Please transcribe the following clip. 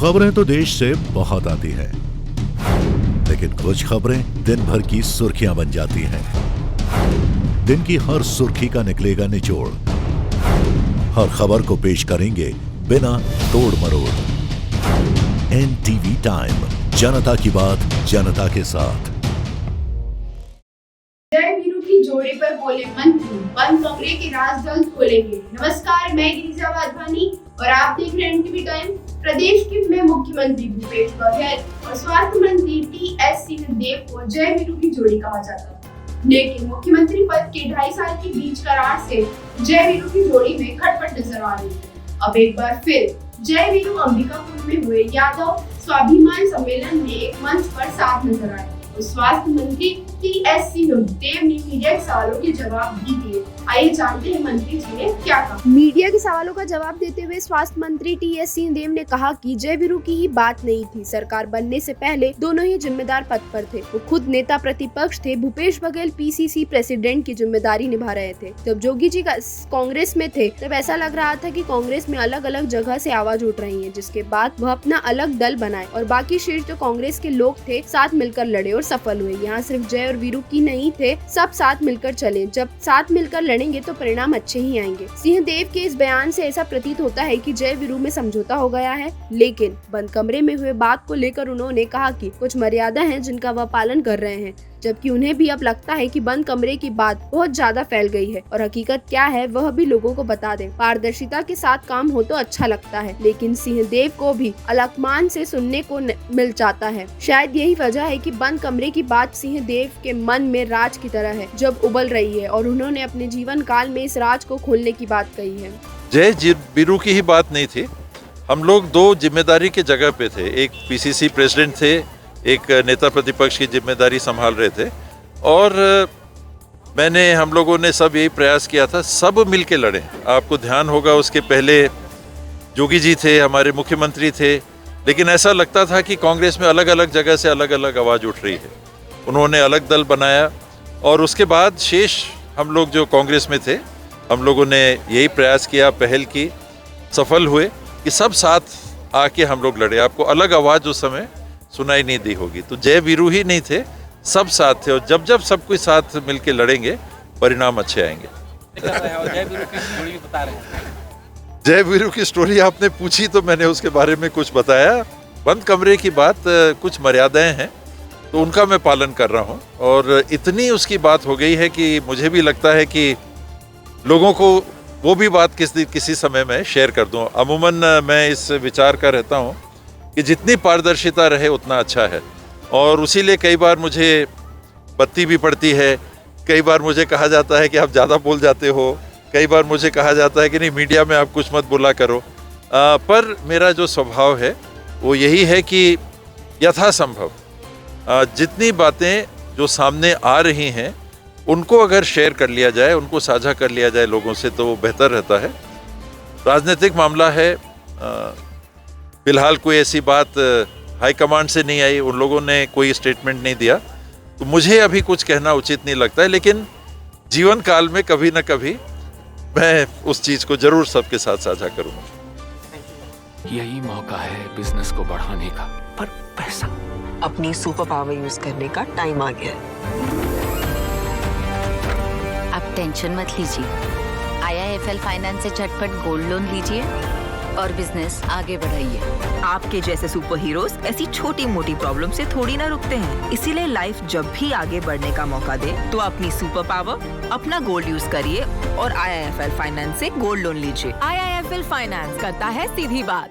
खबरें तो देश से बहुत आती हैं, लेकिन कुछ खबरें दिन भर की सुर्खियां बन जाती हैं। दिन की हर सुर्खी का निकलेगा निचोड़। हर खबर को पेश करेंगे बिना तोड़ मरोड़। NTV टाइम, जनता की बात जनता के साथ। जय वीरू की जोड़ी पर बोले मंत्री, बंद कमरे के राज जल्द खोलेंगे। नमस्कार, मैं गिरिजा वाधवानी और आप देख रहे हैं NTV टाइम। प्रदेश के मुख्यमंत्री भूपेश बघेल और स्वास्थ्य मंत्री TS सिंहदेव को जय वीरू की जोड़ी कहा जाता है, लेकिन मुख्यमंत्री पद के 2.5 साल के बीच करार से जय वीरू की जोड़ी में खटपट नजर आ रही है। अब एक बार फिर जय वीरू अंबिकापुर में हुए यादव स्वाभिमान सम्मेलन में एक मंच पर साथ नजर आए। स्वास्थ्य मंत्री TS सिंहदेव ने मीडिया के सवालों के जवाब भी दिए। आइए जानते हैं मंत्री जी ने क्या कहा। मीडिया के सवालों का जवाब देते हुए स्वास्थ्य मंत्री TS सिंहदेव ने कहा कि जय वीरू की ही बात नहीं थी। सरकार बनने से पहले दोनों ही जिम्मेदार पद पर थे। वो खुद नेता प्रतिपक्ष थे। भूपेश बघेल PCC प्रेसिडेंट की जिम्मेदारी निभा रहे थे। जब जोगी जी कांग्रेस में थे तब ऐसा लग रहा था कि कांग्रेस में अलग अलग जगह से आवाज उठ रही है, जिसके बाद वह अपना अलग दल बनाए और बाकी शीर्ष जो कांग्रेस के लोग थे साथ मिलकर लड़े और सफल हुए। यहाँ सिर्फ जय और वीरू की नहीं थे, सब साथ मिलकर चले। जब साथ मिलकर लड़ेंगे तो परिणाम अच्छे ही आएंगे। सिंहदेव के इस बयान से ऐसा प्रतीत होता है कि जय वीरू में समझौता हो गया है, लेकिन बंद कमरे में हुए बात को लेकर उन्होंने कहा कि कुछ मर्यादा है जिनका वह पालन कर रहे हैं, जबकि उन्हें भी अब लगता है कि बंद कमरे की बात बहुत ज्यादा फैल गई है और हकीकत क्या है वह भी लोगों को बता दें। पारदर्शिता के साथ काम हो तो अच्छा लगता है, लेकिन सिंहदेव को भी अलकमान से सुनने को मिल जाता है। शायद यही वजह है कि बंद कमरे की बात सिंहदेव के मन में राज की तरह है जब उबल रही है, और उन्होंने अपने जीवन काल में इस राज को खोलने की बात कही है। जय वीरू की ही बात नहीं थी। हम लोग दो जिम्मेदारी के जगह पे थे। एक PCC प्रेसिडेंट थे, एक नेता प्रतिपक्ष की जिम्मेदारी संभाल रहे थे, और हम लोगों ने सब यही प्रयास किया था सब मिल के लड़ें। आपको ध्यान होगा उसके पहले जोगी जी थे, हमारे मुख्यमंत्री थे, लेकिन ऐसा लगता था कि कांग्रेस में अलग अलग जगह से अलग अलग आवाज़ उठ रही है। उन्होंने अलग दल बनाया और उसके बाद शेष हम लोग जो कांग्रेस में थे हम लोगों ने यही प्रयास किया, पहल की, सफल हुए कि सब साथ आके हम लोग लड़े। आपको अलग आवाज़ उस समय सुनाई नहीं दी होगी। तो जय वीरू ही नहीं थे, सब साथ थे, और जब सब कोई साथ मिलके लड़ेंगे परिणाम अच्छे आएंगे। जय वीरू की स्टोरी आपने पूछी तो मैंने उसके बारे में कुछ बताया। बंद कमरे की बात, कुछ मर्यादाएं हैं तो उनका मैं पालन कर रहा हूं, और इतनी उसकी बात हो गई है कि मुझे भी लगता है कि लोगों को वो भी बात किसी समय में शेयर कर दूं। अमूमन मैं इस विचार का रहता हूं कि जितनी पारदर्शिता रहे उतना अच्छा है, और उसी लिए कई बार मुझे बत्ती भी पड़ती है। कई बार मुझे कहा जाता है कि आप ज़्यादा बोल जाते हो, कई बार मुझे कहा जाता है कि नहीं मीडिया में आप कुछ मत बोला करो। पर मेरा जो स्वभाव है वो यही है कि यथासंभव जितनी बातें जो सामने आ रही हैं उनको अगर शेयर कर लिया जाए, उनको साझा कर लिया जाए लोगों से, तो वो बेहतर रहता है। राजनीतिक मामला है, फिलहाल कोई ऐसी बात हाईकमांड से नहीं आई, उन लोगों ने कोई स्टेटमेंट नहीं दिया, तो मुझे अभी कुछ कहना उचित नहीं लगता है। लेकिन जीवन काल में कभी ना कभी मैं उस चीज़ को जरूर सबके साथ साझा करूँगा। यही मौका है बिजनेस को बढ़ाने का, पर पैसा। अपनी सुपर पावर यूज करने का टाइम आ गया है। आप टेंशन मत लीजिए, IIFL फाइनेंस से झटपट गोल्ड लोन लीजिए और बिजनेस आगे बढ़ाइए। आपके जैसे सुपर हीरोज ऐसी छोटी मोटी प्रॉब्लम से थोड़ी ना रुकते हैं, इसीलिए लाइफ जब भी आगे बढ़ने का मौका दे तो अपनी सुपर पावर, अपना गोल्ड यूज करिए और IIFL फाइनेंस से गोल्ड लोन लीजिए। IIFL फाइनेंस करता है सीधी बात।